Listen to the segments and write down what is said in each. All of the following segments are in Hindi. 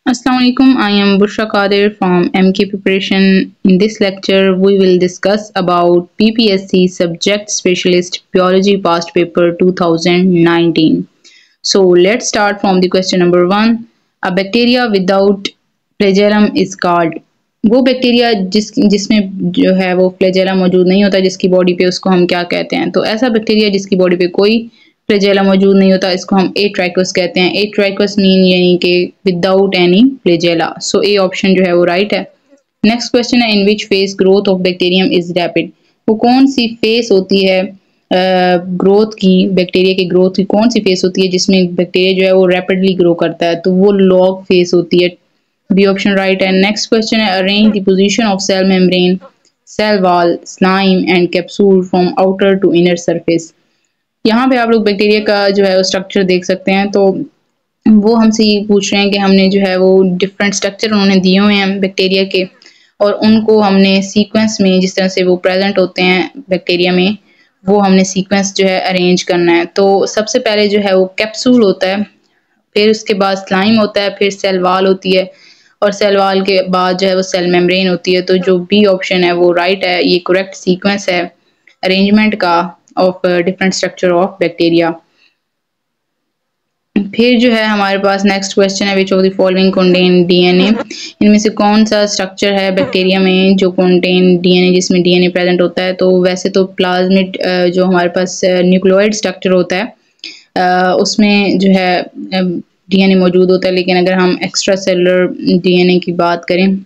Assalamu alaikum. I am Bushra Qadir from MK Preparation. In this lecture, we will discuss about PPSC Subject Specialist Biology Past Paper 2019. So let's start from the question number one. A bacteria without flagellum is called. वो बैक्टीरिया जिसमें जो है वो फ्लैजेला मौजूद नहीं होता जिसकी बॉडी पे उसको हम क्या कहते हैं। तो ऐसा बैक्टीरिया जिसकी बॉडी पे कोई फ्लैजेला मौजूद नहीं होता इसको हम एट्राइकस कहते हैं। एट्राइकस मीन यानी कि without any flagella. So A option जो है वो राइट है। नेक्स्ट क्वेश्चन है, in which phase growth of bacterium is rapid. वो कौन सी फेस होती है ग्रोथ की, बैक्टीरिया की ग्रोथ की कौन सी फेस होती है जिसमें बैक्टीरिया जो है वो रैपिडली ग्रो करता है। तो वो लॉग फेस होती है। बी ऑप्शन राइट है। नेक्स्ट क्वेश्चन है, arrange the position of cell membrane, cell wall, slime and capsule from outer to inner surface. यहाँ पे आप लोग बैक्टीरिया का जो है वो स्ट्रक्चर देख सकते हैं। तो वो हमसे ये पूछ रहे हैं कि हमने जो है वो डिफरेंट स्ट्रक्चर उन्होंने दिए हुए हैं बैक्टीरिया के, और उनको हमने सीक्वेंस में जिस तरह से वो प्रेजेंट होते हैं बैक्टीरिया में वो हमने सीक्वेंस जो है अरेंज करना है। तो सबसे पहले जो है वो कैप्सूल होता है, फिर उसके बाद स्लाइम होता है, फिर सेल वॉल होती है, और सेल वॉल के बाद जो है वो सेल मेम्ब्रेन होती है। तो जो बी ऑप्शन है वो राइट है। ये करेक्ट सीक्वेंस है अरेंजमेंट का of different structure of bacteria. फिर जो है हमारे पास नेक्स्ट क्वेश्चन है, which of the following contain DNA. इनमें से कौन सा स्ट्रक्चर है बैक्टीरिया में जो कंटेन डीएनए, जिसमें डीएनए प्रेजेंट होता है। तो वैसे तो प्लाज्मिड जो हमारे पास न्यूक्लियोइड स्ट्रक्चर होता है उसमें जो है डीएनए मौजूद होता है, लेकिन अगर हम एक्स्ट्रा सेलुलर डीएनए की बात करें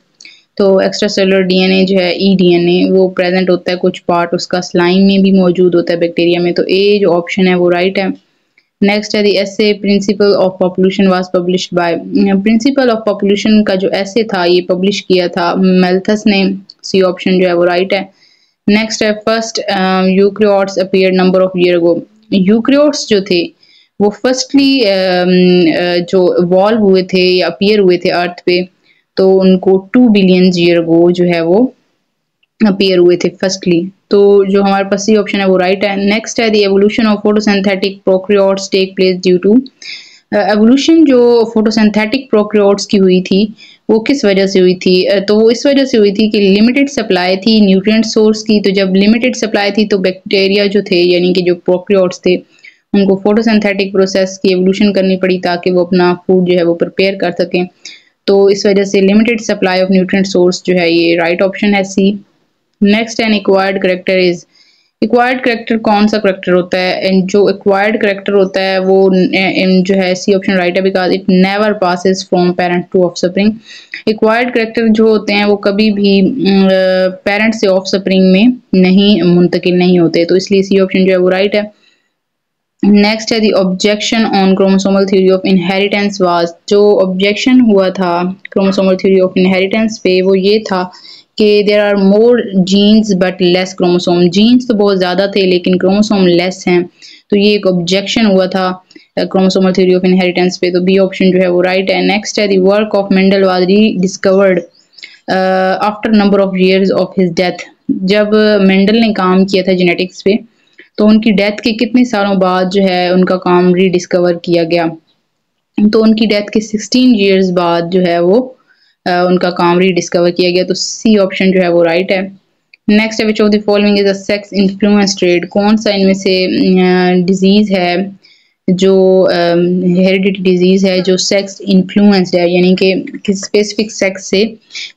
तो एक्स्ट्रा सेलुलर डीएनए जो है ईडीएनए वो प्रेजेंट होता है, कुछ पार्ट उसका स्लाइम में भी मौजूद होता है बैक्टीरिया में। तो ए जो ऑप्शन है वो राइट है। नेक्स्ट है, the essay principle of population was published by. Principle of population का जो एसे था ये पब्लिश किया था मेल्थस ने। सी ऑप्शन जो है वो राइट है। नेक्स्ट है, first eukaryotes appeared number of year ago. Eukaryotes जो थे वो फर्स्टली जो इवॉल्व हुए थे या अपीयर हुए थे अर्थ पे, तो उनको 2 बिलियन ईयर अगो जो है वो अपीयर हुए थे फर्स्टली। तो जो हमारे पास सी ऑप्शन है वो राइट है। नेक्स्ट है, the evolution of photosynthetic prokaryotes take place due to. Evolution जो फोटोसिंथेटिक प्रोकैरियोट्स की हुई थी वो किस वजह से हुई थी। तो वो इस वजह से हुई थी कि लिमिटेड सप्लाई थी न्यूट्रिएंट सोर्स की। तो जब लिमिटेड सप्लाई थी तो बैक्टीरिया जो थे यानी कि जो प्रोकैरियोट्स थे उनको फोटोसिंथेटिक प्रोसेस की एवोल्यूशन करनी पड़ी ताकि वो अपना फूड जो है वो प्रिपेयर कर सकें। तो इस वजह से limited supply of nutrient source जो है ये राइट ऑप्शन है, C. Next an acquired character is. Acquired character कौन सा करेक्टर होता है। एंड जो एक्वायर्ड करेक्टर होता है वो जो है सी ऑप्शन राइट है, because it never passes from parent to offspring. Acquired character जो होते हैं वो कभी भी पेरेंट से ऑफस्प्रिंग में नहीं मुंतकिल नहीं होते, तो इसलिए सी ऑप्शन जो है वो राइट है। नेक्स्ट है, the objection on chromosomal theory of inheritance was. जो ऑब्जेक्शन हुआ था क्रोमोसोमल थ्योरी ऑफ इनहेरिटेंस पे वो ये था कि there are more genes but less chromosome. Genes तो बहुत ज़्यादा थे लेकिन क्रोमोसोम लेस हैं, तो ये एक ऑब्जेक्शन हुआ था क्रोमोसोमल थ्योरी ऑफ इनहेरिटेंस पे। तो बी ऑप्शन जो है वो राइट है। नेक्स्ट है, the work of Mendel was rediscovered after number of years of his death. जब मेंडल ने काम किया था जेनेटिक्स पे तो उनकी डेथ के कितने सालों बाद जो है उनका काम रीडिस्कवर किया गया। तो उनकी डेथ के 16 ईयर्स बाद जो है वो उनका काम रीडिस्कवर किया गया। तो सी ऑप्शन जो है वो राइट है। नेक्स्ट है, which of the following is a sex influence trade. कौन सा इनमें से डिजीज है जो हेरिडिटी डिजीज है जो सेक्स इन्फ्लुएंस्ड है, यानी कि किस स्पेसिफिक सेक्स से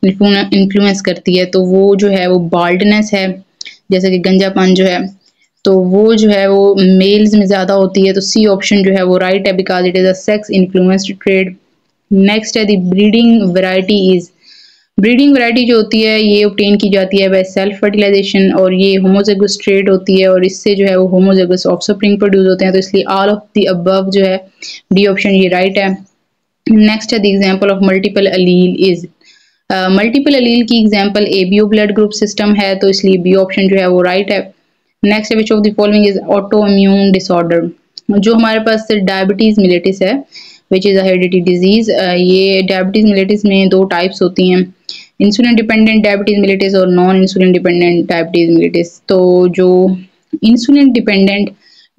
इन्फ्लुएंस करती है। तो वो जो है वो बाल्डनेस है, जैसे कि गंजापन जो है तो वो जो है वो मेल्स में ज़्यादा होती है। तो सी ऑप्शन जो है वो राइट है, because it is a sex influenced trait. Next है, the breeding variety is. Breeding variety जो होती है ये ऑब्टेन की जाती है बाय सेल्फ फर्टिलाइजेशन, और ये होमोजेगस ट्रेड होती है और इससे जो है वो होमोजेगस ऑफस्प्रिंग प्रोड्यूस होते हैं। तो इसलिए ऑल ऑफ द अबव जो है डी ऑप्शन ये राइट है। नेक्स्ट है, the example of multiple allele is. Multiple allele की example ABO blood group system है, तो इसलिए बी ऑप्शन जो है वो राइट है। नेक्स्ट है, which of the following is auto immune disorder. जो हमारे पास डायबिटीज मिलेटिस है which is a heredity disease. ये डायबिटीज मिलेटिस में दो टाइप्स होती हैं, इंसुलिन डिपेंडेंट डायबिटीज मिलेटिस और non insulin dependent diabetes mellitus. तो जो इंसुलिन डिपेंडेंट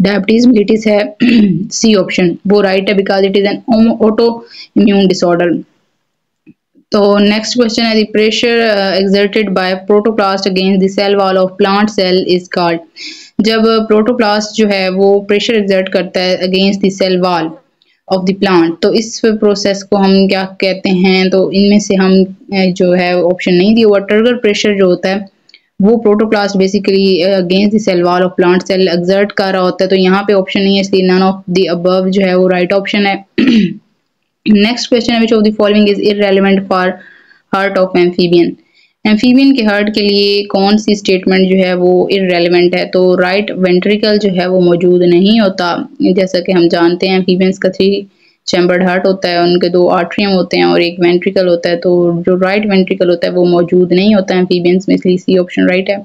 डायबिटीज मिलेटिस है सी ऑप्शन वो राइट है, because it is an autoimmune disorder. तो नेक्स्ट क्वेश्चन है, the pressure exerted by protoplast against the cell wall of plant cell is called. जब प्रोटोप्लास्ट जो है वो प्रेशर एक्सर्ट करता है against the cell wall of the plant, तो इस प्रोसेस को हम क्या कहते हैं? तो इनमें से हम जो है ऑप्शन नहीं दिया हुआ। ट्रिगर प्रेशर जो होता है वो protoplast basically against the cell wall of plant cell exert कर रहा होता है, तो यहाँ पे ऑप्शन नहीं है, इसलिए नन ऑफ द अबव जो है वो राइट ऑप्शन है। नेक्स्ट क्वेश्चन है, which of the following is irrelevant for heart of amphibian. Amphibian के हार्ट के लिए कौन सी स्टेटमेंट जो है वो इररेलेवेंट है? तो राइट वेंट्रिकल जो है वो मौजूद नहीं होता। जैसा कि हम जानते हैं एम्फीबियंस का 3 चैम्बर्ड हार्ट होता है, उनके 2 आर्ट्रियम होते हैं और एक वेंट्रिकल होता है, तो जो राइट वेंट्रिकल होता है वो मौजूद नहीं होता एम्फीबियंस में, इसलिए सी ऑप्शन राइट है।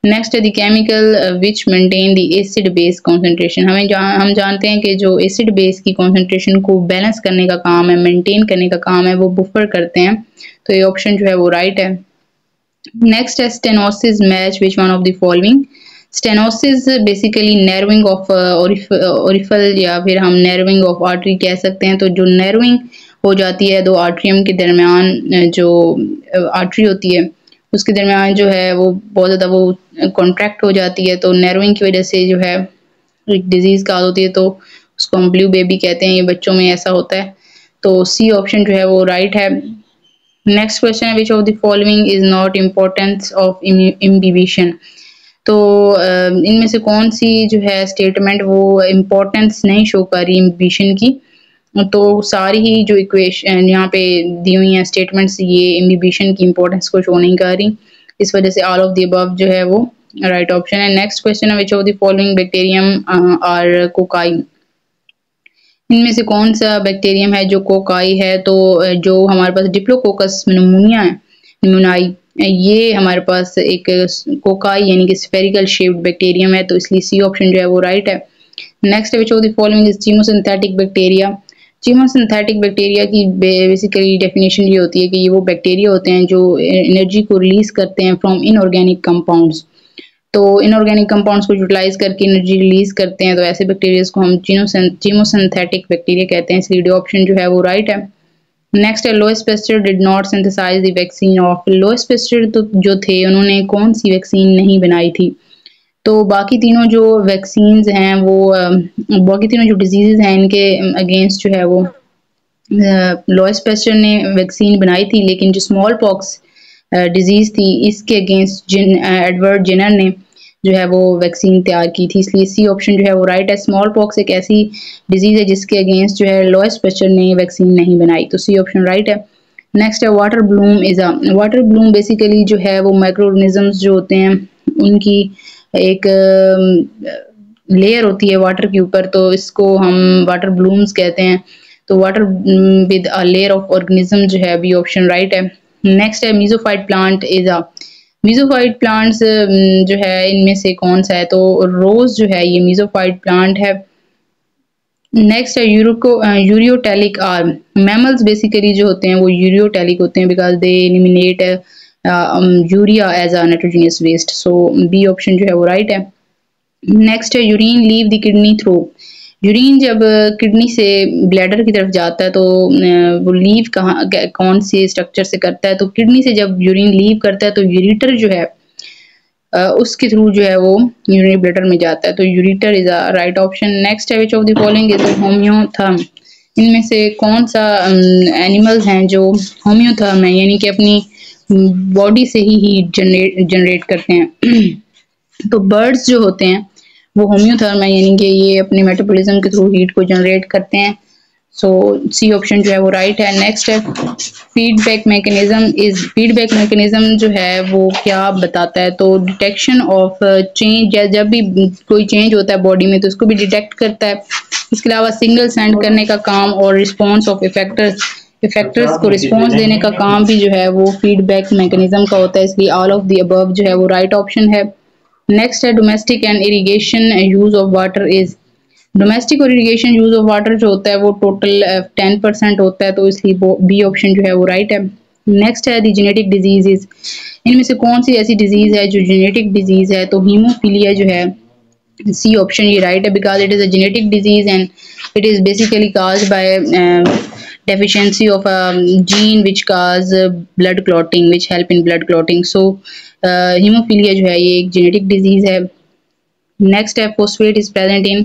नेक्स्ट है the chemical which maintain the acid base concentration. हम जानते हैं कि जो एसिड बेस की कॉन्सेंट्रेशन को बैलेंस करने का काम है, मेंटेन करने का काम है, वो बुफर करते हैं, तो ये ऑप्शन जो है वो राइट है। नेक्स्ट है stenosis match which one of the following. Stenosis basically narrowing of orifice या फिर हम नैरोइंग ऑफ आर्टरी कह सकते हैं। तो जो नैरोइंग हो जाती है 2 आर्ट्रियम के दरमियान, जो आर्टरी होती है उसके दरमियान जो है वो बहुत ज़्यादा वो कॉन्ट्रैक्ट हो जाती है, तो नैरोइंग की वजह से जो है एक डिजीज़ का होती है, तो उसको हम ब्लू बेबी कहते हैं, ये बच्चों में ऐसा होता है, तो सी ऑप्शन जो है वो राइट है। नेक्स्ट क्वेश्चन है, which of the following is not importance of imbibition. तो इनमें से कौन सी जो है स्टेटमेंट वो इम्पोर्टेंस नहीं शो कर रही इम्बिबिशन की? तो सारी ही जो इक्वेशन यहाँ पे दी हुई हैं स्टेटमेंट्स, ये इम्बिबिशन की इम्पोर्टेंस को शो नहीं कर रही, इस वजह से ऑल ऑफ द अबव जो है वो राइट ऑप्शन है। नेक्स्ट क्वेश्चन है, which of the following bacterium are cocci. इनमें से कौन सा बैक्टीरियम है जो कोकाई है? तो जो हमारे पास डिप्लोकोकस निमोनिया है, निमोनाई, ये हमारे पास एक कोकाई यानी कि स्फेरिकल शेप्ड बैक्टीरियम है, तो इसलिए सी ऑप्शन जो है वो राइट है। नेक्स्ट है, which of the following is chemosynthetic bacteria. Chemosynthetic bacteria की बेसिकली डेफिनेशन ये होती है कि ये वो बैक्टीरिया होते हैं जो एनर्जी को रिलीज करते हैं फ्रॉम इनऑर्गेनिक कंपाउंड्स, तो इनऑर्गेनिक कंपाउंड्स को यूटिलाइज करके एनर्जी रिलीज करते हैं, तो ऐसे बैक्टीरिया को हम चीमोसिंथेटिक बैक्टीरिया कहते हैं, इसलिए डी ऑप्शन जो है वो राइट है। नेक्स्ट है, Louis Pasteur did not synthesize the vaccine of. Louis Pasteur तो जो थे उन्होंने कौन सी वैक्सीन नहीं बनाई थी? तो बाकी तीनों जो वैक्सीन्स हैं वो बाकी तीनों जो डिजीज़ हैं इनके अगेंस्ट जो है वो लोइस पास्चर ने वैक्सीन बनाई थी, लेकिन जो स्मॉल पॉक्स डिजीज़ थी इसके अगेंस्ट एडवर्ड जेनर ने जो है वो वैक्सीन तैयार की थी, इसलिए सी ऑप्शन जो है वो राइट है। स्मॉल पॉक्स एक ऐसी डिजीज़ है जिसके अगेंस्ट जो है लोइस पास्चर ने वैक्सीन नहीं बनाई, तो सी ऑप्शन राइट है। नेक्स्ट है, water Bloom is a. Water Bloom basically जो है वो माइक्रो ऑर्गेनिजम्स जो होते हैं उनकी एक लेयर होती है वाटर के ऊपर, तो इसको हम वाटर ब्लूम्स कहते हैं, तो water with a layer of organism जो है बी ऑप्शन राइट है। नेक्स्ट है, मीजोफाइट प्लांट इज अ। मीजोफाइट प्लांट्स जो है इनमें से कौन सा है? तो रोज जो है ये मीजोफाइट प्लांट है। नेक्स्ट है, यूरियोटेलिक आर्म। मैमल्स बेसिकली जो होते हैं वो यूरियोटेलिक होते हैं because they eliminate urea as a nitrogenous waste, so B option जो है वो राइट है। नेक्स्ट है, urine leave the kidney through. Urine जब किडनी से ब्लैडर की तरफ जाता है तो वो लीव कौन से स्ट्रक्चर से करता है? तो किडनी से जब यूरिन लीव करता है तो यूरिटर जो है उसके थ्रू जो है वो यूरिनरी ब्लैडर में जाता है, तो ureter is a right option. Next है, which of the following is homeotherm. इनमें से कौन सा एनिमल्स हैं जो होम्योथर्म है यानी कि अपनी बॉडी से ही हीट जनरेट करते हैं? तो बर्ड्स जो होते हैं वो होम्योथर्म है यानी कि ये अपने मेटाबॉलिज्म के थ्रू हीट को जनरेट करते हैं, सो सी ऑप्शन जो है वो राइट है। नेक्स्ट है, फीडबैक मैकेनिज्म जो है वो क्या बताता है? तो डिटेक्शन ऑफ चेंज, जब भी कोई चेंज होता है बॉडी में तो उसको भी डिटेक्ट करता है। इसके अलावा सिग्नल सेंड करने का काम और रिस्पॉन्स ऑफ इफेक्टर्स को रिस्पॉन्स देने का काम भी जो है वो फीडबैक मैकेनिज्म का होता है, इसलिए ऑल ऑफ द अबव जो है वो राइट ऑप्शन है। नेक्स्ट है, domestic and irrigation use of water is. Domestic और इरिगेशन यूज ऑफ वाटर जो होता है वो टोटल 10% होता है, तो इसलिए बी ऑप्शन जो है वो राइट है। नेक्स्ट है, द जेनेटिक डिजीजेज। इनमें से कौन सी ऐसी डिजीज है जो जेनेटिक डिजीज है? तो हीमोफीलिया जो है सी ऑप्शन ये राइट है because it is a genetic disease and it is basically caused by deficiency of a gene which cause blood clotting, which help in blood clotting. So haemophilia जो है ये एक जेनेटिक डिजीज है। नेक्स्ट है phosphate is present in,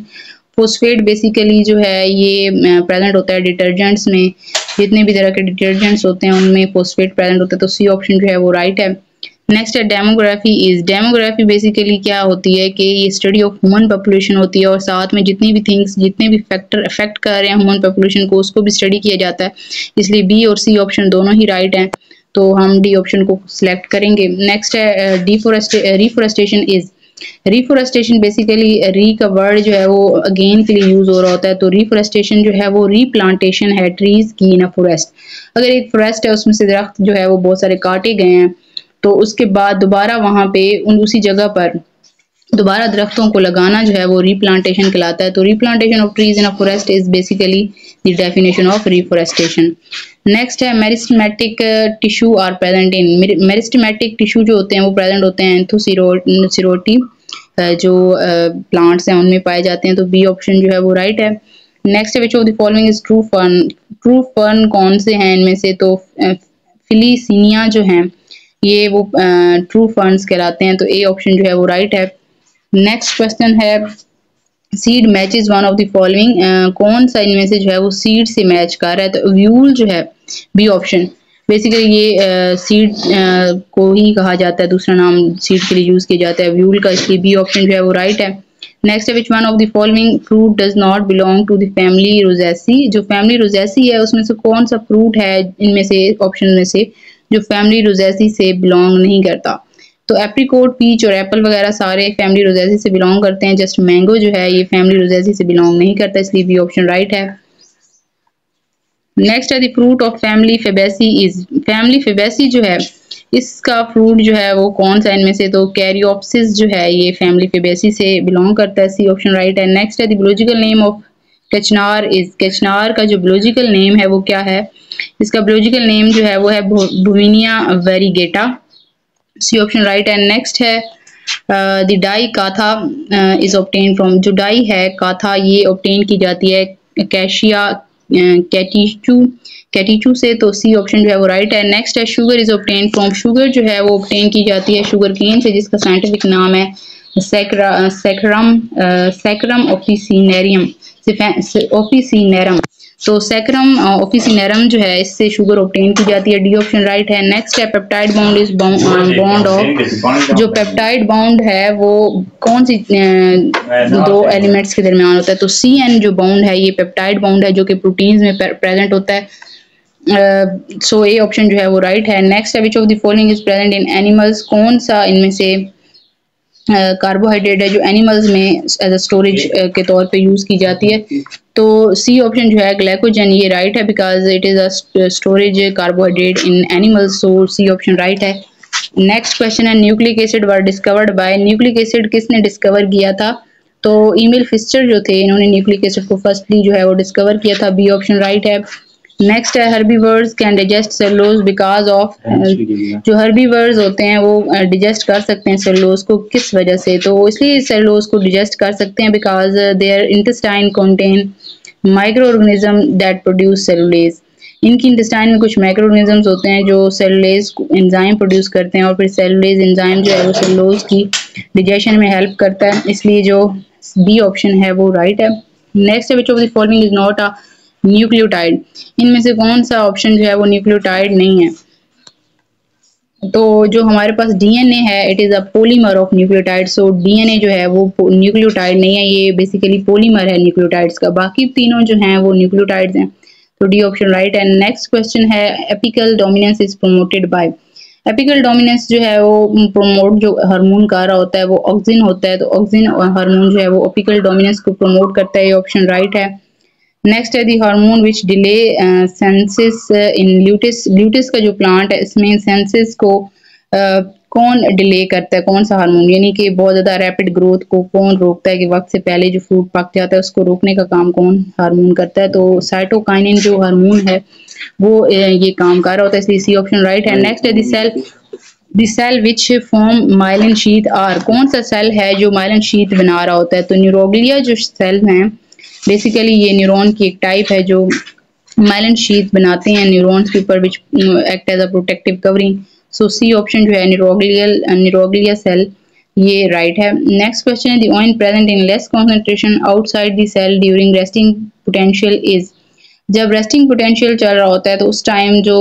phosphate basically जो है ये प्रेजेंट होता है डिटर्जेंट्स में, जितने भी तरह के डिटर्जेंट्स होते हैं उनमें फोस्फेट प्रेजेंट होता है, तो सी ऑप्शन जो है वो राइट है। नेक्स्ट है डेमोग्राफी इज, डेमोग्राफी बेसिकली क्या होती है कि ये स्टडी ऑफ ह्यूमन पॉपुलेशन होती है और साथ में जितनी भी थिंग्स, जितने भी फैक्टर अफेक्ट कर रहे हैं ह्यूमन पॉपुलेशन को, उसको भी स्टडी किया जाता है, इसलिए बी और सी ऑप्शन दोनों ही राइट हैं, तो हम डी ऑप्शन को सिलेक्ट करेंगे। नेक्स्ट है रिफोरेस्टेशन इज, रिफोरेस्टेशन बेसिकली री का वर्ड जो है वो अगेन के लिए यूज हो रहा होता है, तो रिफोरेस्टेशन जो है वो रीप्लांटेशन है ट्रीज की इन अ फॉरेस्ट। अगर एक फॉरेस्ट है उसमें से दरख्त जो है वो बहुत सारे काटे गए हैं, तो उसके बाद दोबारा वहां पे उसी जगह पर दोबारा दरख्तों को लगाना जो है वो रीप्लांटेशन कहलाता है। तो replantation of trees in a forest is basically the definition of reforestation. Next है meristematic tissue are present in, meristematic tissue जो होते हैं वो प्रेजेंट होते हैं एंथोसिरोटी जो प्लांट्स हैं उनमें पाए जाते हैं, तो बी ऑप्शन जो है वो राइट है। नेक्स्ट है which of the following is true fern, true fern कौन से हैं इनमें से, तो फिलीसिनिया जो हैं ये वो ट्रू फर्न्स कहलाते हैं, तो ए ऑप्शन जो है वो राइट है। नेक्स्ट क्वेश्चन है seed matches one of the following, कौन सा इनमें से जो है वो सीड से मैच कर रहा है, तो व्यूल जो है बी ऑप्शन, बेसिकली ये सीड को ही कहा जाता है, दूसरा नाम सीड के लिए यूज किया जाता है व्यूल का, इसलिए बी ऑप्शन जो है वो राइट है। नेक्स्ट है which one of the following fruit does not belong to the family Rosaceae, जो फैमिली रोजेसी है उसमें से कौन सा फ्रूट है इनमें से ऑप्शन में से जो फैमिली रोजेसी से बिलोंग नहीं करता, तो एप्रिकोट, पीच और एप्पल वगैरह सारे फैमिली रोजेसी से बिलोंग करते हैं, जस्ट मैंगो जो है ये फैमिली रोजेसी से बिलोंग नहीं करता, इसलिए बी ऑप्शन राइट है। नेक्स्ट है the fruit of family Fabaceae is, family Fabaceae जो है इसका फ्रूट जो है वो कौन सा इनमें से, तो कैरियोप्सिस जो है ये फैमिली फेबेसी से बिलोंग करता है, सी ऑप्शन राइट है। नेक्स्ट है द बायोलॉजिकल नेम ऑफ कचनार इज, कचनार का जो बायोलॉजिकल नेम है वो क्या है, इसका बायोलॉजिकल नेम जो है वो है Bauhinia variegata, C option right है। नेक्स्ट है the dye katha is obtain from, जो डाई है काथा ये ऑब्टेन की जाती है कैशिया कैटीचू से, तो सी ऑप्शन जो है वो राइट है। नेक्स्ट है sugar is obtain from, sugar जो है वो ऑब्टेन की जाती है शुगर केन से, जिसका साइंटिफिक नाम है सैकरम ऑफिसिनेरम, तो सैकरम ऑफिसिनेरम जो है इससे शुगर ऑब्टेन की जाती है, डी ऑप्शन राइट है। नेक्स्ट है peptide bound is bond of, जो पेप्टाइड बाउंड है वो कौन सी दो एलिमेंट्स के दरमियान होता है, तो सी एन जो बाउंड है ये पेप्टाइड बाउंड है जो कि प्रोटीन्स में प्रेजेंट होता है, सो ए ऑप्शन जो है वो राइट है। नेक्स्ट है which of the following is present in animals, कौन सा इनमें से कार्बोहाइड्रेट है जो एनिमल्स में एज अ स्टोरेज के तौर पे यूज की जाती है, तो सी ऑप्शन जो है ग्लाइकोजन ये राइट है because it is a storage carbohydrate in animals, so C option right है। नेक्स्ट क्वेश्चन है nucleic acid were discovered by, nucleic acid किसने डिस्कवर किया था, तो ईमेल फिस्चर जो थे इन्होंने न्यूक्लिक एसिड को फर्स्टली जो है वो डिस्कवर किया था, बी ऑप्शन राइट है। नेक्स्ट है herbivores can digest cellulose because of, जो हर्बीवर्स होते हैं वो डिजेस्ट कर सकते हैं सेलुलोज को किस वजह से, तो इसलिए सेलुलोज को डिजेस्ट कर सकते हैं because their intestine contain microorganism that produce cellulase, इनकी इंटेस्टाइन में कुछ माइक्रो ऑर्गेनिजम्स होते हैं जो सेलुलेज एंजाइम प्रोड्यूस करते हैं और फिर सेलुलेज एंजाइम जो है वो सेलुलोज की डिजेशन में हेल्प करता है, इसलिए जो बी ऑप्शन है वो राइट है। नेक्स्ट है which of the following is not a nucleotide, इनमें से कौन सा ऑप्शन जो है वो न्यूक्लियोटाइड नहीं है, तो जो हमारे पास डीएनए है it is a polymer of nucleotide, so DNA जो है वो न्यूक्लियोटाइड नहीं है, ये बेसिकली पॉलीमर है न्यूक्लियोटाइड्स का, बाकी तीनों जो हैं वो न्यूक्लियोटाइड्स हैं, तो डी ऑप्शन राइट है। नेक्स्ट क्वेश्चन है apical dominance is promoted by, apical dominance जो है वो प्रोमोट जो हार्मोन कर रहा होता है वो ऑक्सिन होता है, तो ऑक्सिन हार्मोन जो है वो एपिकल डोमिनेंस को प्रमोट करता है, ये ऑप्शन राइट है। नेक्स्ट है दी हार्मोन विच डिले सेंसिस इन ल्यूटिस, ल्यूटिस का जो प्लांट है इसमें सेंसिस को कौन डिले करता है, कौन सा हार्मोन, यानी कि बहुत ज़्यादा रैपिड ग्रोथ को कौन रोकता है कि वक्त से पहले जो फ्रूट पक जाता है उसको रोकने का काम कौन हार्मोन करता है, तो साइटोकाइनिन जो हार्मोन है वो ये काम कर रहा होता है, इसलिए सी ऑप्शन राइट है। नेक्स्ट है the cell which form myelin sheath are, कौन सा सेल है जो माइलिन शीथ बना रहा होता है, तो न्यूरोग्लिया जो सेल हैं बेसिकली ये न्यूरॉन की एक टाइप है जो माइलिन शीथ बनाते हैं न्यूरॉन्स के ऊपर which act as a protective covering. So C option जो है निरोग्लिया सेल, ये राइट है। नेक्स्ट क्वेश्चन है the ion present in less concentration outside the cell during resting potential is. जब रेस्टिंग पोटेंशियल चल रहा होता है तो उस टाइम जो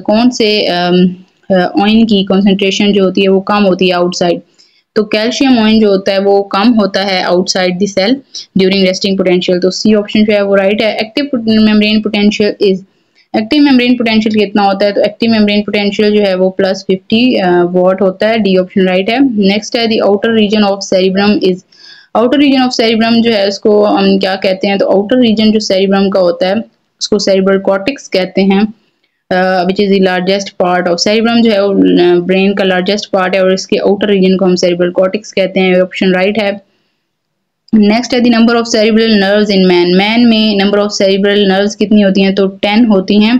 कौन से ऑइन की कॉन्सेंट्रेशन जो होती है वो कम होती है आउटसाइड। तो कैल्शियम ऑइन जो होता है वो कम होता है outside the cell during resting potential. तो सी ऑप्शन जो है वो राइट है। Active membrane potential is, active membrane potential कितना होता है, तो एक्टिव मेम्ब्रेन पोटेंशियल जो है वो +50 वॉट होता है। डी ऑप्शन राइट है। नेक्स्ट है the outer region of cerebrum is. Outer region of cerebrum जो है उसको हम क्या कहते हैं, तो आउटर रीजन जो सेरिब्रम का होता है उसको सेरिब्रल कॉर्टेक्स कहते हैं, विच is the largest part of cerebrum जो है वो ब्रेन का लार्जेस्ट पार्ट है और इसके आउटर रीजन को हम सेरिब्रल कॉर्टेक्स कहते हैं। ऑप्शन राइट है। नेक्स्ट है the number of cerebral nerves in man. Man में नंबर ऑफ सेरिब्रल नर्व्स कितनी होती हैं, तो 10 होती हैं।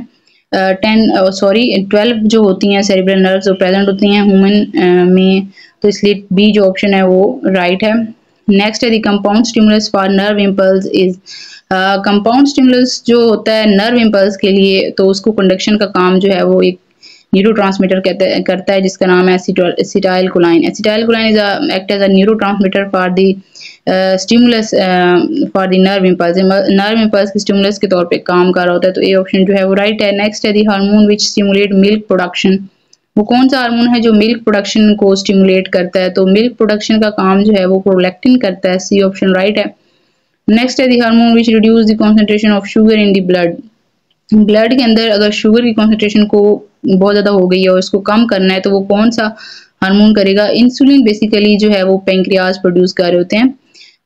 12 जो होती हैं सेरिब्रल नर्व्स वो प्रेजेंट होती हैं ह्यूमन में, तो इसलिए बी जो ऑप्शन है वो राइट है। नेक्स्ट है the compound stimulus for nerve impulse is. Compound stimulus जो होता है नर्व इम्पल्स के लिए, तो उसको कंडक्शन का काम जो है वो एक न्यूरोट्रांसमीटर करता है जिसका नाम है acetylcholine. Acetylcholine is act as a neurotransmitter for the stimulus for the nerve impulse. Nerve impulse की स्टिमुलस के तौर पे काम कर रहा होता है, तो ए ऑप्शन जो है वो राइट है। नेक्स्ट है the hormone which stimulate milk production. वो कौन सा हार्मोन है जो मिल्क प्रोडक्शन को स्टिमुलेट करता है, तो मिल्क प्रोडक्शन का काम जो है वो प्रोलैक्टिन करता है। सी ऑप्शन राइट है। नेक्स्ट है the hormone which reduce the concentration of sugar in the blood. Blood के अंदर अगर शुगर की कॉन्सेंट्रेशन को बहुत ज़्यादा हो गई है और इसको कम करना है तो वो कौन सा हार्मोन करेगा। इंसुलिन बेसिकली जो है वो पेंक्रियाज प्रोड्यूस कर रहे होते हैं,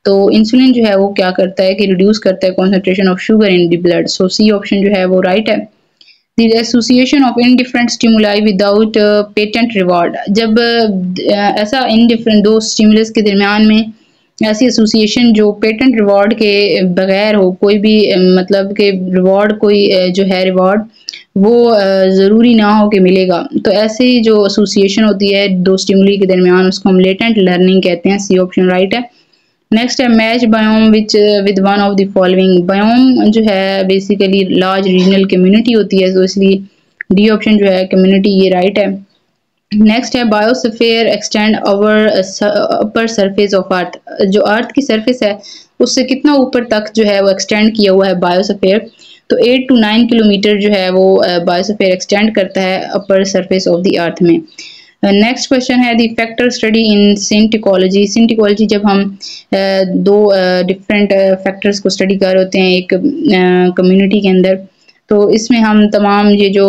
तो इंसुलिन जो है वो क्या करता है कि रिड्यूस करता है concentration of sugar in the blood. So C option जो है वो राइट है। The association of indifferent stimuli without patent reward. जब ऐसा इनडिफरेंट दो स्टिमुलस के दरमियान में ऐसी एसोसिएशन जो पेटेंट रिवॉर्ड के बगैर हो, कोई भी मतलब कि रिवॉर्ड कोई जो है रिवॉर्ड वो ज़रूरी ना हो कि मिलेगा, तो ऐसी जो एसोसिएशन होती है दो स्टिमुली के दरमियान उसको हम लेटेंट लर्निंग कहते हैं। सी ऑप्शन राइट है। नेक्स्ट है match biome with one of the following. Biome जो है बेसिकली लार्ज रीजनल कम्युनिटी होती है, तो इसलिए डी ऑप्शन जो है कम्युनिटी, ये राइट है। नेक्स्ट है biosphere extend over upper surface of earth. जो अर्थ की सरफेस है उससे कितना ऊपर तक जो है वो एक्सटेंड किया हुआ है बायोस्फीयर, तो 8 to 9 किलोमीटर जो है वो बायोस्फीयर एक्सटेंड करता है upper surface of the earth में। नेक्स्ट क्वेश्चन है द फैक्टर स्टडी इन सिंटिकोलॉजी। सिंटिकोलॉजी जब हम दो डिफरेंट फैक्टर्स को स्टडी कर रहे होते हैं एक कम्युनिटी के अंदर, तो इसमें हम तमाम ये जो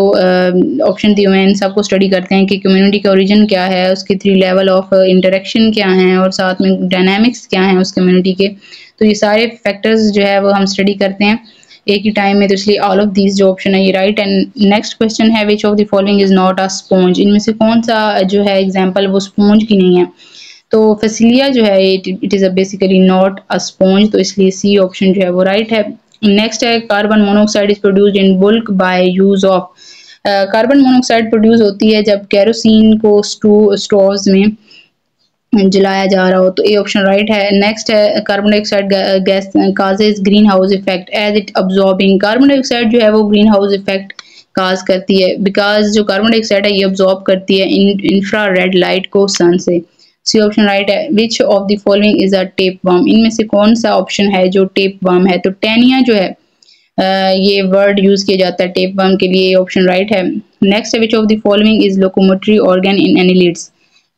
ऑप्शन दिए हुए हैं इन सबको स्टडी करते हैं कि कम्युनिटी का ओरिजिन क्या है, उसके 3 लेवल ऑफ इंटरेक्शन क्या हैं और साथ में डायनामिक्स क्या हैं उस कम्युनिटी के। तो ये सारे फैक्टर्स जो है वो हम स्टडी करते हैं एक ही टाइम में, तो इसलिए ऑल ऑफ दीज जो ऑप्शन है ये राइट। एंड नेक्स्ट क्वेश्चन है which of the following is not a sponge. इनमें से कौन सा जो है एग्जाम्पल वो स्पॉन्ज की नहीं है, तो फसिलिया जो है it is a basically not a sponge, तो इसलिए सी ऑप्शन जो है वो राइट है। नेक्स्ट है carbon monoxide is produced in bulk by use of. Carbon monoxide produce होती है जब केरोसिन को स्टोव्स में जलाया जा रहा हो, तो ए ऑप्शन राइट है। नेक्स्ट है carbon dioxide gas causes greenhouse effect as it absorbing. Carbon dioxide जो है वो ग्रीन हाउस इफेक्ट काज करती है बिकॉज जो कार्बन डाइऑक्साइड है ये अब्जॉर्ब करती है इंफ्रा रेड लाइट को सन से। सी ऑप्शन राइट है। Which of the following is a tape worm. इनमें से कौन सा ऑप्शन है जो टेप वर्म है, तो टेनिया जो है ये वर्ड यूज किया जाता है टेप वर्म के लिए, ऑप्शन राइट है। नेक्स्ट है which of the following is locomotory organ in annelids.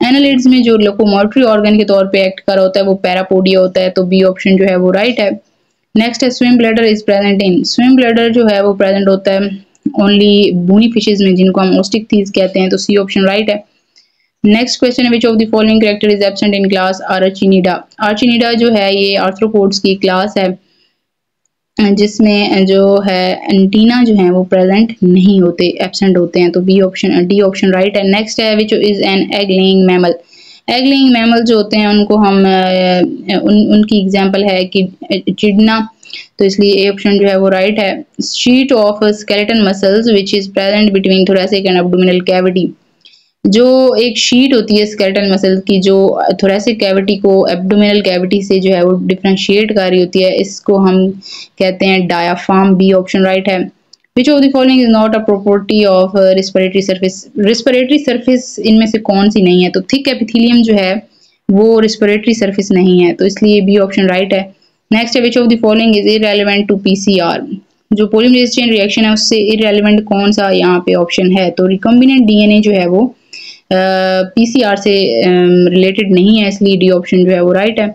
Annelids में जो लोकोमोटरी ऑर्गन के तौर पे एक्ट कर रहा होता है वो पैरापोडिया होता है, तो बी ऑप्शन जो है वो राइट है। नेक्स्ट है swim bladder is present in. Swim bladder जो है वो प्रेजेंट होता है ओनली बोनी फिशेज में जिनको हम ओस्टिक थीज कहते हैं, तो सी ऑप्शन राइट है। नेक्स्ट क्वेश्चन है which of the following character is absent in class Arachnida. Arachnida जो है ये आर्थ्रोपोड्स की क्लास है जिसमें जो है एंटीना जो है वो प्रेजेंट नहीं होते, एब्सेंट होते हैं, तो B option D option right है। नेक्स्ट है which is an egg laying mammal. Egg laying mammal जो होते हैं उनको हम उनकी एग्जांपल है कि चिड़ना, तो इसलिए ए ऑप्शन जो है वो राइट है। Sheet of skeleton muscles which is present between thoracic and abdominal cavity. जो एक शीट होती है स्केलेटन मसल की जो थोरेसिक कैविटी को एब्डोमिनल कैविटी से जो है वो डिफरेंशिएट कर रही होती है, इसको हम कहते हैं डायाफ्राम, बी ऑप्शन राइट है। Which of the following is not a property of respiratory surface. Respiratory surface इनमें से कौन सी नहीं है? तो थिक एपिथेलियम जो है वो रिस्पिरेटरी सर्फेस नहीं है, तो इसलिए बी ऑप्शन राइट है। नेक्स्ट है which of the following is irrelevant to PCR. जो पॉलीमरेज चेन रिएक्शन है उससे इररेलेवेंट कौन सा यहाँ पे ऑप्शन है? तो रिकॉम्बिनेंट डीएनए जो है वो पीसीआर से रिलेटेड नहीं है, इसलिए डी ऑप्शन जो है वो राइट है।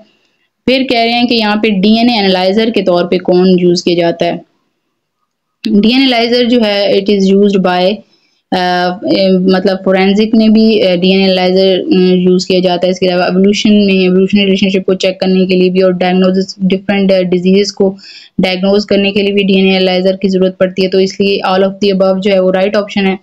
फिर कह रहे हैं कि यहाँ पे डीएनए एनालाइजर के तौर पे कौन यूज किया जाता है? डीएनए एनालाइजर जो है इट इज यूज्ड बाय मतलब फोरेंसिक में भी डीएनए एनालाइजर यूज किया जाता है। इसके अलावा एवोल्यूशन में एवोल्यूशनरी रिलेशनशिप को चेक करने के लिए भी और डायग्नोसिस डिफरेंट डिजीजेस को डायग्नोज करने के लिए भी डीएनए एनालाइजर की जरूरत पड़ती है, तो इसलिए ऑल ऑफ द अबव जो है वो राइट ऑप्शन है।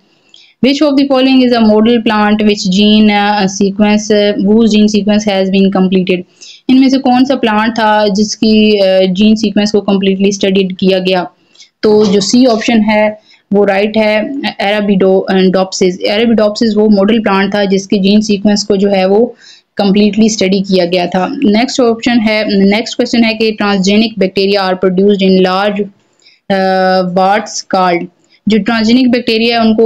Which of the following is a model plant which gene sequence whose gene sequence has been completed? इनमें से कौन सा प्लांट था जिसकी जीन सीक्वेंस को कम्प्लीटली स्टडीड किया गया? तो जो सी ऑप्शन है वो राइट है, अरेबिडोप्सिस। अरेबिडोप्सिस वो मॉडल प्लांट था जिसकी जीन सीक्वेंस को जो है वो कम्प्लीटली स्टडी किया गया था। नेक्स्ट ऑप्शन है, नेक्स्ट क्वेश्चन है कि transgenic bacteria are produced in large vats called. जो ट्रांसजेनिक बैक्टीरिया है उनको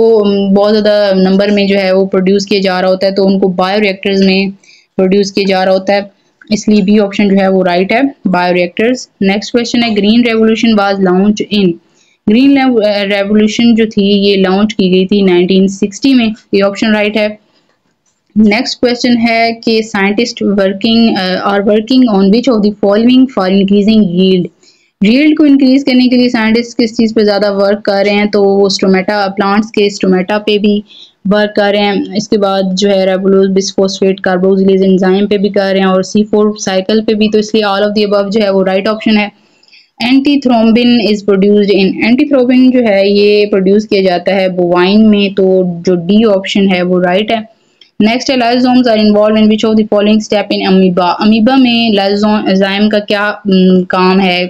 बहुत ज़्यादा नंबर में जो है वो प्रोड्यूस किया जा रहा होता है, तो उनको बायोरिएक्टर्स में प्रोड्यूस किया जा रहा होता है, इसलिए बी ऑप्शन जो है वो राइट है, बायोरिएक्टर्स। नेक्स्ट क्वेश्चन है green revolution was launch in. Green revolution जो थी ये लॉन्च की गई थी 1960 में, ये ऑप्शन राइट है। नेक्स्ट क्वेश्चन है कि scientist working on which of the following for increasing yield. Yield को इंक्रीज करने के लिए साइंटिस्ट किस चीज़ पे ज़्यादा वर्क कर रहे हैं? तो वो स्टोमेटा प्लांट्स के स्टोमेटा पे भी वर्क कर रहे हैं। इसके बाद जो है रेबुलोज बिस्फोस्फेट कार्बोक्सिलेज एंजाइम पे भी कर रहे हैं और C4 साइकिल पे भी, तो इसलिए ऑल ऑफ द अबव जो है वो राइट ऑप्शन है। Antithrombin is produced in. Antithrombin जो है ये प्रोड्यूस किया जाता है बोवाइन में, तो जो डी ऑप्शन है वो राइट है। नेक्स्ट है lysosomes are involve in which of the following step in amoeba. Amoeba में लाइसोसोम एंजाइम का क्या काम है?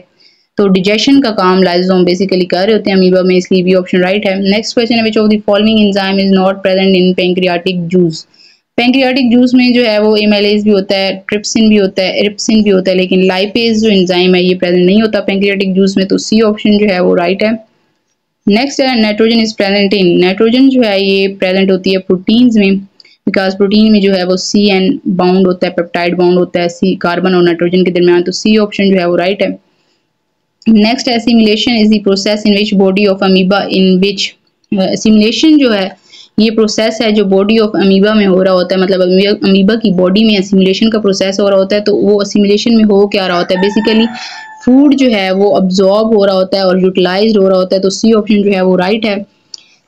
तो डिजेशन का काम लाइसोसोम बेसिकली कर रहे होते हैं अमीबा में, इसलिए भी ऑप्शन राइट है। नेक्स्ट क्वेश्चन है which of the following enzyme is not present in pancreatic juice. Pancreatic juice में जो है वो एमाइलेज भी होता है, ट्रिप्सिन भी होता है, इरिप्सिन भी होता है, लेकिन लाइपेज जो एंजाइम है ये प्रेजेंट नहीं होता पैंक्रियाटिक जूस में, तो सी ऑप्शन जो है वो राइट है। नेक्स्ट है nitrogen is present in. Nitrogen जो है ये प्रेजेंट होती है प्रोटीन्स में, बिकॉज प्रोटीन में जो है वो CN बाउंड होता है, पेप्टाइड बाउंड होता है सी कार्बन और नाइट्रोजन के दरमियान, तो सी ऑप्शन जो है वो राइट है। Next assimilation is the process in which body of amoeba in which. Assimilation जो है ये प्रोसेस है जो बॉडी ऑफ अमीबा में हो रहा होता है, मतलब अमीबा की बॉडी में एसिमिलेशन का प्रोसेस हो रहा होता है, तो वो एसिमिलेशन में हो क्या रहा होता है? बेसिकली फूड जो है वो अब्जॉर्ब हो रहा होता है और यूटिलाइज हो रहा होता है, तो सी ऑप्शन जो है वो राइट है।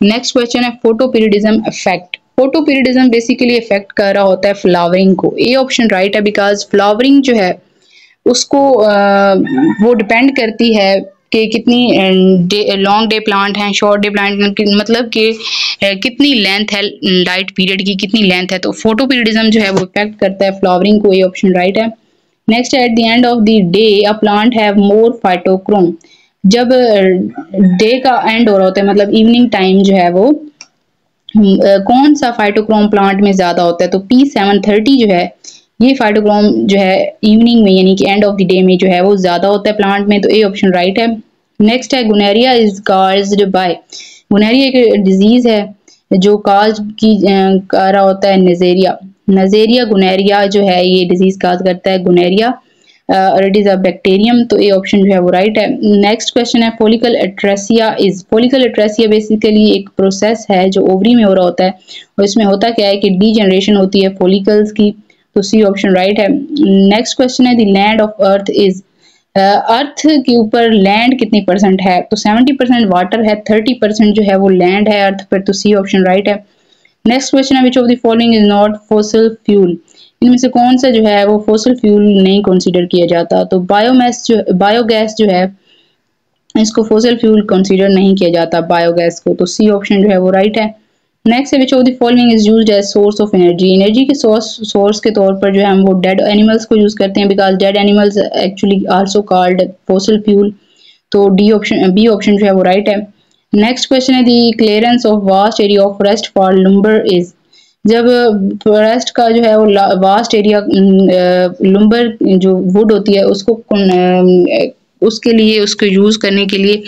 नेक्स्ट क्वेश्चन है photoperiodism effect. Photoperiodism basically effect कर रहा होता है फ्लावरिंग को, ए ऑप्शन राइट है, बिकॉज फ्लावरिंग जो है उसको वो डिपेंड करती है कि कितनी लॉन्ग डे प्लांट हैं, शॉर्ट डे प्लांट, मतलब कि कितनी लेंथ है लाइट पीरियड की, कितनी लेंथ है, तो फोटो पीरियडिज्म जो है वो इफेक्ट करता है फ्लावरिंग को, ये ऑप्शन राइट है। Next at the end of the day a plant have more phytochrome. जब डे का एंड हो रहा होता है मतलब इवनिंग टाइम जो है वो कौन सा फाइटोक्रोम प्लांट में ज्यादा होता है? तो P730 जो है ये फाइटोक्रोम जो है इवनिंग में यानी कि एंड ऑफ द डे में जो है वो ज्यादा होता है प्लांट में, तो ए ऑप्शन राइट है। नेक्स्ट है गुनेरिया इज कॉज्ड बाय। गुनेरिया एक डिजीज है जो काज की कर रहा होता है नजेरिया। नजेरिया गुनेरिया जो है ये डिजीज काज करता है गुनेरिया और इट इज अ बैक्टीरियम, तो ये ऑप्शन जो है वो राइट है। नेक्स्ट क्वेश्चन है follicle atresia is. Follicle atresia basically एक प्रोसेस है जो ओवरी में हो रहा होता है और इसमें होता क्या है कि डी जनरेशन होती है फॉलिकल्स की, तो सी ऑप्शन राइट है। नेक्स्ट क्वेश्चन है the land of earth is. Earth के ऊपर लैंड कितनी परसेंट है? तो 70% वाटर है, 30% जो है वो लैंड है अर्थ पर, तो सी ऑप्शन राइट है। नेक्स्ट क्वेश्चन है which of the following is not fossil fuel. इनमें से कौन सा जो है वो फॉसिल फ्यूल नहीं कंसीडर किया जाता? तो बायोगैस जो है इसको फॉसिल फ्यूल कंसीडर नहीं किया जाता बायोगैस को, तो सी ऑप्शन जो है वो राइट है। नेक्स्ट है which of the following is used as source of energy. Energy के सोर्स के तौर पर जो है हम वो डेड एनिमल्स को यूज करते हैं, because dead animals actually also called fossil fuel, तो बी ऑप्शन जो है वो राइट है। नेक्स्ट क्वेश्चन है the clearance of vast area of forest for lumbar is. जब फॉरेस्ट का जो है वो वास्ट एरिया लुम्बर जो वुड होती है उसको उसके लिए, उसको यूज़ करने के लिए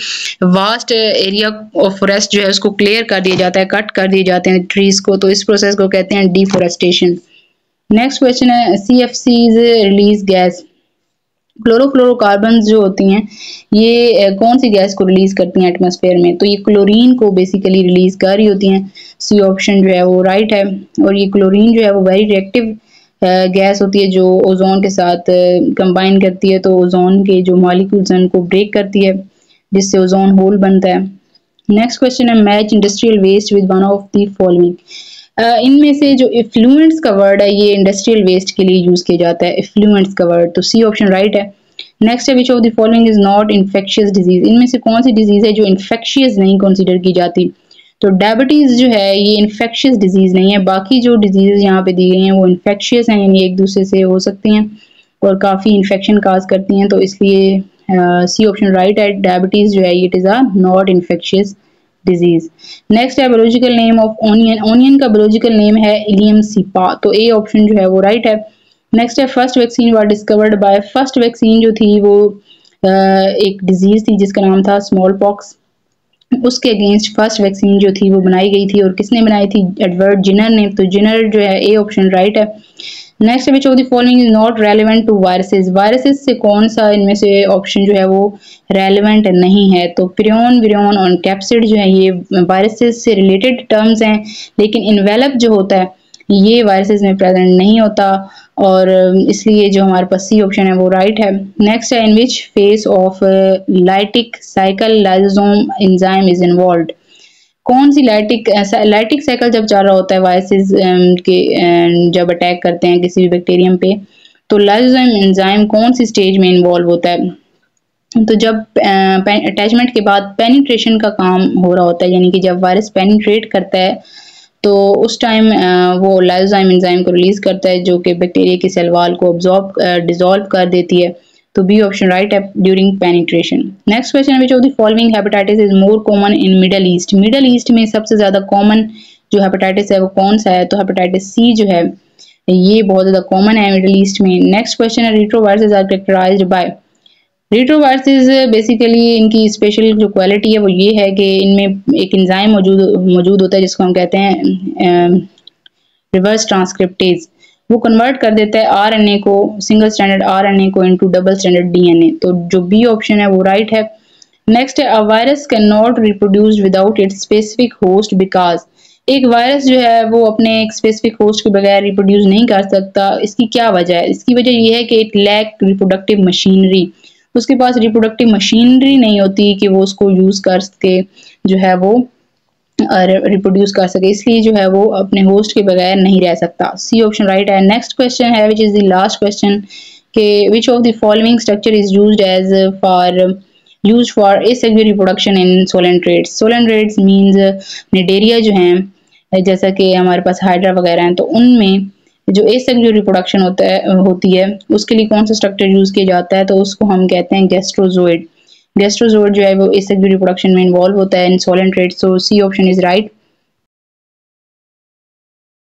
वास्ट एरिया ऑफ फॉरेस्ट जो है उसको क्लियर कर दिया जाता है, कट कर दिए जाते हैं ट्रीज को, तो इस प्रोसेस को कहते हैं डिफोरेस्टेशन। नेक्स्ट क्वेश्चन है CFCs रिलीज गैस, क्लोरोफ्लोरोकार्बन जो होती हैं ये कौन सी गैस को रिलीज करती हैं एटमॉस्फेयर में, तो ये क्लोरीन को बेसिकली रिलीज कर रही होती हैं। सी ऑप्शन जो है वो राइट है। और ये क्लोरीन जो है वो वेरी रिएक्टिव गैस होती है जो ओजोन के साथ कंबाइन करती है, तो ओजोन के जो मॉलिक्यूल्स हैं उनको ब्रेक करती है जिससे ओजोन होल बनता है। नेक्स्ट क्वेश्चन है match industrial waste with one of the following, इनमें से जो इफ्लुएंट्स का वर्ड है ये इंडस्ट्रियल वेस्ट के लिए यूज किया जाता है, इफ्लुएंट्स का वर्ड, तो सी ऑप्शन राइट है। नेक्स्ट है which of the following is not infectious disease, इनमें से कौन सी डिजीज है जो इन्फेक्शियस नहीं कंसीडर की जाती, तो डायबिटीज जो है ये इन्फेक्शियस डिजीज नहीं है, बाकी जो डिजीज यहाँ पे दी गई हैं वो इन्फेक्शियस हैं, यानी एक दूसरे से हो सकती हैं और काफ़ी इन्फेक्शन काज करती हैं, तो इसलिए सी ऑप्शन राइट है, डायबिटीज जो है it is a not infectious disease. Next है biological name of onion, onion का बायोलॉजिकल नेम है इलियम सीपा, तो ए ऑप्शन जो है वो राइट है। नेक्स्ट है first vaccine was discovered by, first vaccine जो थी वो एक डिजीज थी जिसका नाम था स्मॉल पॉक्स, उसके अगेंस्ट फर्स्ट वैक्सीन जो थी वो बनाई गई थी और किसने बनाई थी, एडवर्ड जिनर ने, तो जिनर जो है ए ऑप्शन राइट है। Next which of the following is not relevant to viruses, viruses से कौन सा इनमें से ऑप्शन जो है वो रेलेवेंट नहीं है, तो प्रियन, विरियन और कैप्सिड जो है ये वायरसेस से रिलेटेड टर्म्स हैं, लेकिन इन्वेलप जो होता है ये वायरसेस में प्रेजेंट नहीं होता और इसलिए जो हमारे पास सी ऑप्शन है वो राइट है। नेक्स्ट है in which phase of lytic cycle lysosome enzyme is involved, कौन सी लाइटिक साइकिल जब चल रहा होता है वायरसेस के जब अटैक करते हैं किसी भी बैक्टीरियम पे, तो लाइसोसोम एंजाइम कौन सी स्टेज में इन्वॉल्व होता है, तो जब अटैचमेंट के बाद पेनिट्रेशन का काम हो रहा होता है, यानी कि जब वायरस पेनिट्रेट करता है तो उस टाइम वो लाइसोजाइम एंजाइम को रिलीज करता है जो कि बैक्टीरिया की सेल वॉल को अब्सॉर्ब डिसॉल्व कर देती है, तो बी ऑप्शन राइट है during penetration. Next question which of the following hepatitis is more common in middle east, middle East में सबसे ज्यादा कॉमन जो हेपेटाइटिस है वो कौन सा है, तो हेपेटाइटिस सी जो है ये बहुत ज्यादा कॉमन है मिडल ईस्ट में। नेक्स्ट क्वेश्चन है retroviruses are characterized by, retroviruses basically इनकी स्पेशल जो क्वालिटी है वो ये है कि इनमें एक एंजाइम मौजूद होता है जिसको हम कहते हैं रिवर्स ट्रांसक्रिप्टेज, वो कन्वर्ट कर देता है आरएनए को, सिंगल स्टैंडर्ड आरएनए को इनटू डबल स्टैंडर्ड डीएनए, तो जो बी ऑप्शन है वो राइट है। नेक्स्ट है a virus can not reproduce without its specific host because, एक वायरस जो है वो अपने एक स्पेसिफिक होस्ट के बगैर रिप्रोड्यूस नहीं कर सकता, इसकी क्या वजह है, इसकी वजह ये है कि इट लैक रिप्रोडक्टिव मशीनरी, उसके पास रिप्रोडक्टिव मशीनरी नहीं होती कि वो उसको यूज कर सके जो है वो रिप्रोड्यूस कर सके, इसलिए जो है वो अपने होस्ट के बगैर नहीं रह सकता, सी ऑप्शन राइट है। नेक्स्ट क्वेश्चन है which is the last question के which of the following structure is used for asexual reproduction in coelenterates, coelenterates means Cnidaria जो हैं जैसा कि हमारे पास हाइड्रा वगैरह हैं, तो उनमें जो एसेक्सुअल रिप्रोडक्शन होती है उसके लिए कौन सा स्ट्रक्चर यूज किया जाता है, तो उसको हम कहते हैं गैस्ट्रोजोइड, गैस्ट्रोजोइड जो है वो एसेक्सुअल रिप्रोडक्शन में इन्वॉल्व होता है in coelenterates, so C option is right.